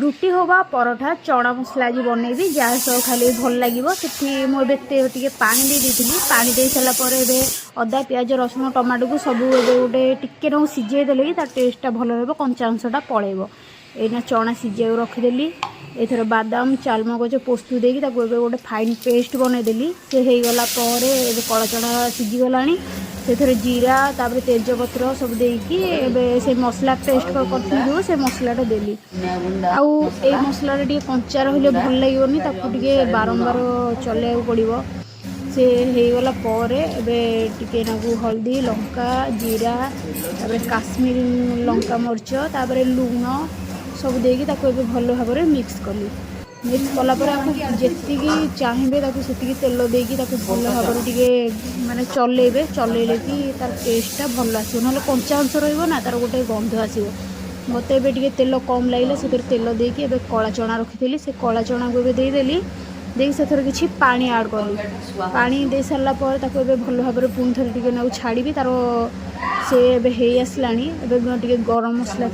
रुटी हो बा परोठा चना मसला आज बनैबी जहाँ सब खाली भल लगे मुझे पानी दे देती पानी दे सारापर अदा पियाज रसुण टमाटो को सब गोटे टिके ना सीझे देले कि टेस्टा भल रहा कंचा अंशटा पलैब एना चना सीझे रखिदेली एथर बादाम चालमगज पोस्तु देकी गोटे फाइन पेस्ट बनईदेली से हो गला कला चना सीझीगला से जीरा तापर तेजपत्र सब देकी से मसला पेस्ट कर से मसलाटा देली आउ ए मसला कंचा रही भल लगे बारंबार चलैया पड़ो से होगला टे नाकू हल्दी लंका जीरा तापर काश्मीर लंका मरीच तापर लुण सब देकी भल भाव में मिक्स कली मिक्स कलापर जी चाहिए से तेल देकी भल भाव में माने चलेबे चलेले कि तार टेस्टा भल आस ना कंचा अंश रहा तार गोटे गंध आसो मत ए तेल कम लगे से तेल देकी कला चना रखी से कला चना को देदेली देख से किसी पानी आड कली पानी दे सारापर भल भाव में पुणी थे ना छाड़ी तार से हो आसला गरम मसला